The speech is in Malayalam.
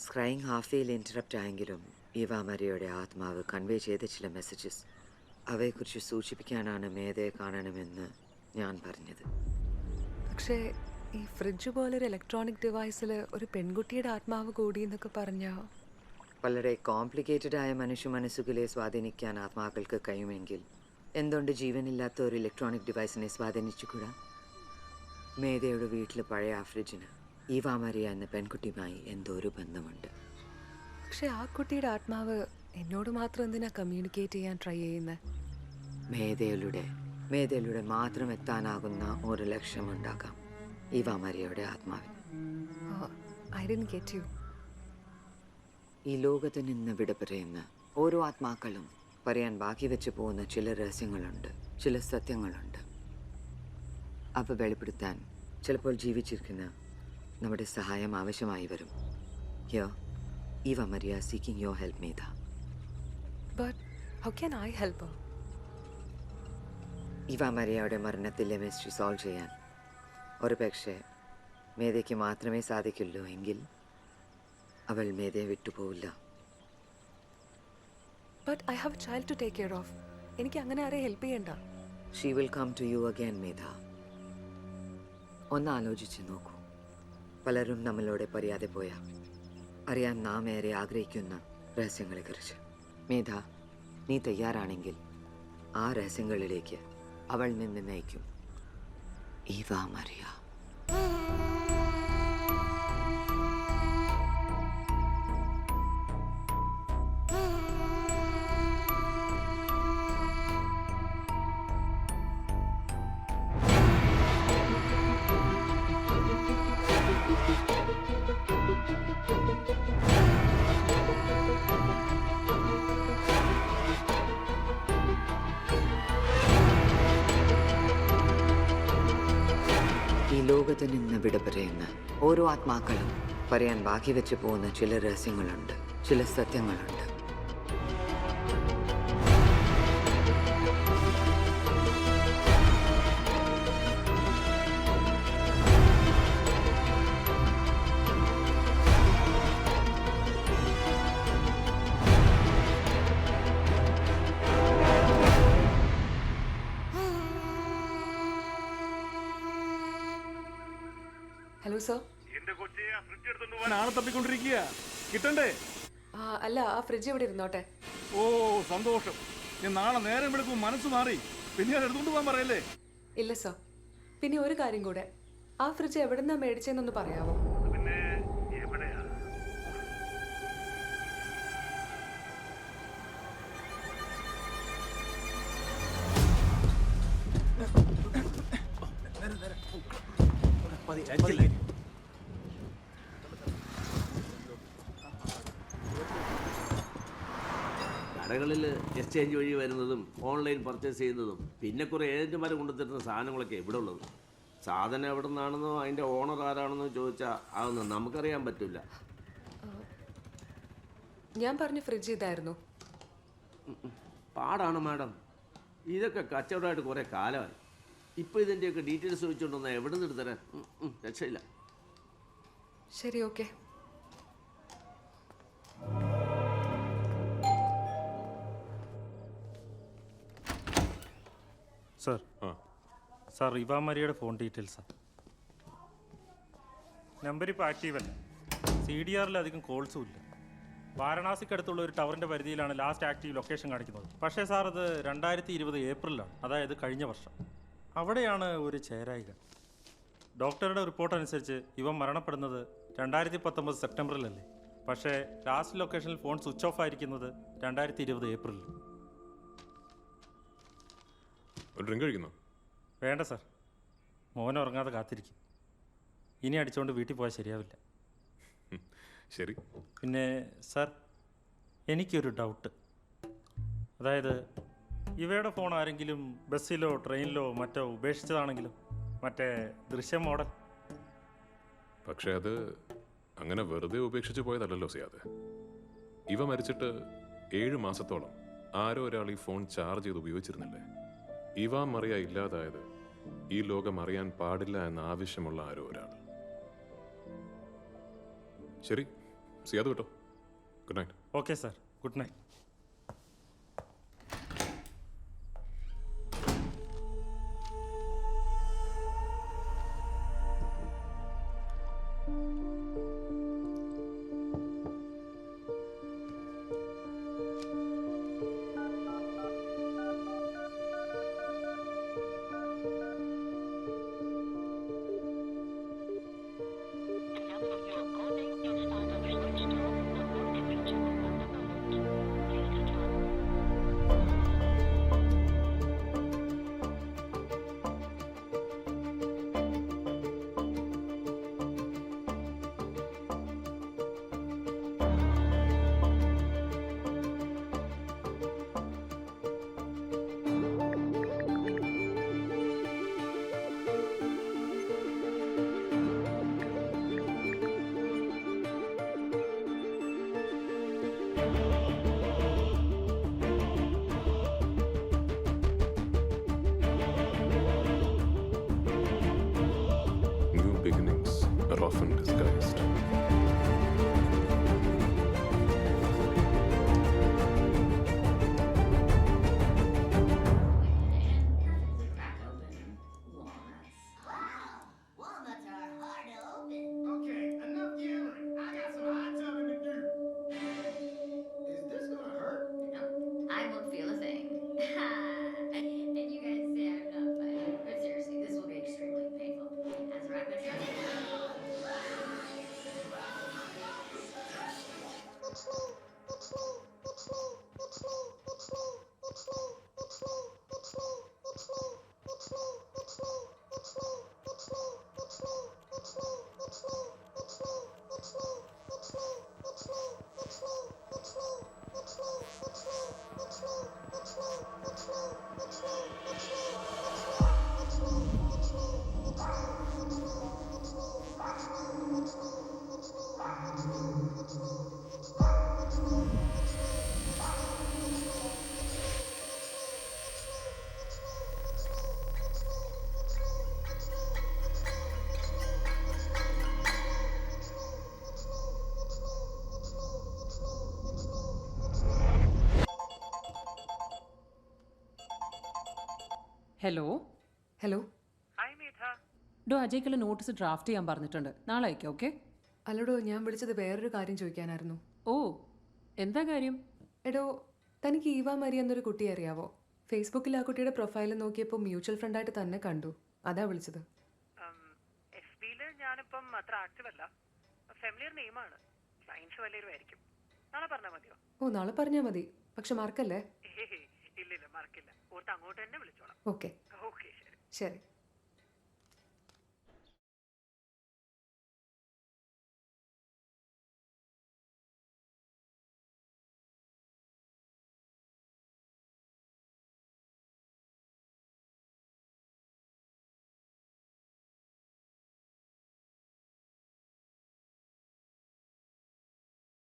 സ്ക്രൈങ് ഹാഫിയിൽ ഇൻറ്ററപ്റ്റ് ആയെങ്കിലും ഈവ മരിയയുടെ ആത്മാവ് കൺവേ ചെയ്ത ചില മെസ്സേജസ് അവയെക്കുറിച്ച് സൂചിപ്പിക്കാനാണ് മേധയെ കാണണമെന്ന് ഞാൻ പറഞ്ഞത്. പക്ഷേ ഈ ഫ്രിഡ്ജ് പോലൊരു ഇലക്ട്രോണിക് ഡിവൈസിൽ ഒരു പെൺകുട്ടിയുടെ ആത്മാവ് കൂടി എന്നൊക്കെ പറഞ്ഞാൽ വളരെ കോംപ്ലിക്കേറ്റഡ് ആയ മനുഷ്യ മനസ്സുകളെ സ്വാധീനിക്കാൻ ആത്മാക്കൾക്ക് കഴിയുമെങ്കിൽ എന്തുകൊണ്ട് ജീവനില്ലാത്ത ഒരു ഇലക്ട്രോണിക് ഡിവൈസിനെ സ്വാധീനിച്ചുകൂടാ? മേധയുടെ വീട്ടിൽ പഴയ ആ ഫ്രിഡ്ജിന് ഈവ മരിയ എന്ന പെൺകുട്ടിയുമായി എന്തോ ഒരു ബന്ധമുണ്ട്. പക്ഷെ ആ കുട്ടിയുടെ ആത്മാവ് എന്നോട് മാത്രം എന്തിനാ കമ്മ്യൂണിക്കേറ്റ് ചെയ്യാൻ ട്രൈ ചെയ്യുന്നത്? മേധയിലൂടെ മാത്രം എത്താനാകുന്ന ഒരു ലക്ഷ്യമുണ്ടാകാം ഈവ മരിയയുടെ ആത്മാവിന്. I didn't get you. ഈ ലോകത്ത് നിന്ന് വിട പറയുന്ന ഓരോ ആത്മാക്കളും പറയാൻ ബാക്കി വെച്ച് പോകുന്ന ചില രഹസ്യങ്ങളുണ്ട്, ചില സത്യങ്ങളുണ്ട്. അവ വെളിപ്പെടുത്താൻ ചിലപ്പോൾ ജീവിച്ചിരിക്കുന്ന നമ്മുടെ സഹായം ആവശ്യമായി വരും. Here Eva Maria seeking your help Medha. But how can I help? Eva മരിയയുടെ മരണത്തിലെ മിസ്റ്ററി സോൾവ് ചെയ്യാൻ ഒരു പക്ഷേ മേധയ്ക്ക് മാത്രമേ സാധിക്കുള്ളൂ എങ്കിൽ അവൾ മേധയെ വിട്ടുപോവില്ല. But I have a child to take care of. എനിക്ക് അങ്ങനെ ആരെ ഹെൽപ്പ് ചെയ്യണ്ട. She will come to you again Medha. ഒന്ന് ആലോചിച്ച് നോക്കൂ. പലരും നമ്മളോട് പറയാതെ പോയാ അറിയാൻ നാം ഏറെ ആഗ്രഹിക്കുന്ന രഹസ്യങ്ങളെക്കുറിച്ച്. മേധ, നീ തയ്യാറാണെങ്കിൽ ആ രഹസ്യങ്ങളിലേക്ക് അവൾ നിന്ന് നയിക്കും ഈവ മരിയ. ഈ ലോകത്ത് നിന്ന് വിട പറയുന്ന ഓരോ ആത്മാക്കളും പറയാൻ ബാക്കി വെച്ച് പോകുന്ന ചില രഹസ്യങ്ങളുണ്ട്, ചില സത്യങ്ങളുണ്ട്. Hello sir. ആളെ തപ്പിക്കൊണ്ടിരിക്കുക, കിട്ടണ്ടേ? അല്ല, ആ ഫ്രിഡ്ജ് ഇവിടെ ഇരുന്നോട്ടെ. ഓ സന്തോഷം. ഞാൻ നാളെ നേരം എടുക്കും, മനസ്സ് മാറി. പിന്നെ ഞാൻ എടുത്തുകൊണ്ട് പോകാൻ പറയല്ലേ? ഇല്ല സർ. പിന്നെ ഒരു കാര്യം കൂടെ, ആ ഫ്രിഡ്ജ് എവിടെന്നാ മേടിച്ചെന്നൊന്ന് പറയാമോ? പിന്നെ എവിടെയാ? കടകളിൽ എക്സ്ചേഞ്ച് വഴി വരുന്നതും ഓൺലൈൻ പർച്ചേസ് ചെയ്യുന്നതും പിന്നെ കുറേ ഏജന്റുമാർ കൊണ്ടുതരുന്ന സാധനങ്ങളൊക്കെ ഇവിടെ ഉള്ളത്. സാധനം എവിടെ നിന്നാണെന്നോ അതിൻ്റെ ഓണർ ആരാണെന്നോ ചോദിച്ചാൽ അതൊന്നും നമുക്കറിയാൻ പറ്റില്ല. ഞാൻ പറഞ്ഞ ഫ്രിഡ്ജ് ഇതായിരുന്നു. പാടാണ് മാഡം, ഇതൊക്കെ കച്ചവടമായിട്ട് കുറേ കാലമായി. ഇപ്പോൾ ഇതിൻ്റെയൊക്കെ ഡീറ്റെയിൽസ് ചോദിച്ചുകൊണ്ടൊന്ന് എവിടെ നിന്ന് എടുത്തരാൻ രക്ഷയില്ല. ശരി, ഓക്കെ. സർ, സാർ ഇവ മരിയയുടെ ഫോൺ ഡീറ്റെയിൽസാണ്. നമ്പർ ഇപ്പോൾ ആക്റ്റീവ് അല്ല. CDRൽ അധികം കോൾസും ഇല്ല. വാരണാസിക്കടുത്തുള്ള ഒരു ടവറിൻ്റെ പരിധിയിലാണ് ലാസ്റ്റ് ആക്റ്റീവ് ലൊക്കേഷൻ കാണിക്കുന്നത്. പക്ഷേ സാർ അത് 2020 ഏപ്രിലാണ്, അതായത് കഴിഞ്ഞ വർഷം. അവിടെയാണ് ഒരു ചേരായിക. ഡോക്ടറുടെ റിപ്പോർട്ട് അനുസരിച്ച് ഇവൻ മരണപ്പെടുന്നത് 2019 സെപ്റ്റംബറിലല്ലേ. പക്ഷേ ലാസ്റ്റ് ലൊക്കേഷനിൽ ഫോൺ സ്വിച്ച് ഓഫ് ആയിരിക്കുന്നത് 2020 ഏപ്രിലിൽ. ഡ്രിങ്ക് കഴിക്കുന്നോ? വേണ്ട സാർ, മോൻ ഉറങ്ങാതെ കാത്തിരിക്കും. ഇനി അടിച്ചുകൊണ്ട് വീട്ടിൽ പോയാൽ ശരിയാവില്ല. ശരി. പിന്നെ സാർ, എനിക്കൊരു ഡൗട്ട്. അതായത് ഇവയുടെ ഫോൺ ആരെങ്കിലും ബസ്സിലോ ട്രെയിനിലോ മറ്റോ ഉപേക്ഷിച്ചതാണെങ്കിലും, മറ്റേ ദൃശ്യം മോഡൽ. പക്ഷെ അത് അങ്ങനെ വെറുതെ ഉപേക്ഷിച്ച് പോയതല്ലല്ലോ സിയാദ്. ഇവ മരിച്ചിട്ട് 7 മാസത്തോളം ആരോ ഒരാൾ ഈ ഫോൺ ചാർജ് ചെയ്ത് ഉപയോഗിച്ചിരുന്നില്ലേ? ഇവ മറിയ ഇല്ലാതായത് ഈ ലോകം അറിയാൻ പാടില്ല എന്ന ആവശ്യമുള്ള ആരോ ഒരാൾ. ശരി, സിയാദ് കേട്ടോ. Good night. Okay sir, good night. New beginnings are often disguised. Walnuts are hard to open. Okay, enough yammering. I got some hot tubbing to do. Is this gonna hurt? No, I won't feel a thing. And you guys say I'm not funny. But seriously, this will be extremely painful. As a rock hello hello. ഡോ അജയ്ക്കുള്ള നോട്ടീസ് ഡ്രാഫ്റ്റ് ചെയ്യാൻ പറഞ്ഞിട്ടുണ്ട്. നാളെ അയക്കാം. ഓക്കെ. അല്ലടോ, ഞാൻ വിളിച്ചത് വേറൊരു കാര്യം ചോദിക്കാനായിരുന്നു. ഓ, എന്താ കാര്യം? എടോ, തനിക്ക് ഈവ മരി എന്നൊരു കുട്ടിയെ അറിയാവോ? ഫേസ്ബുക്കിൽ ആ കുട്ടിയുടെ പ്രൊഫൈൽ നോക്കിയപ്പോൾ മ്യൂച്വൽ ഫ്രണ്ടായിട്ട് തന്നെ കണ്ടു. അതാ വിളിച്ചത്. FB-ല് ഞാനിപ്പം അത്ര ആക്റ്റീവ് അല്ല. ഫെമിലിയർ നെയിമാണ്. ക്ലയൻസ് വലിയൊരുമായിരിക്കും. നാളെ പറഞ്ഞാൽ മതിയോ? ഓ, നാളെ പറഞ്ഞാൽ മതി. പക്ഷെ മറക്കല്ലേ. ഇല്ലില്ല, മറക്കില്ല. ഓർത്ത് അങ്ങോട്ട് തന്നെ വിളിച്ചോളാം. ഓക്കെ ഓക്കെ, ശരി. ശരി.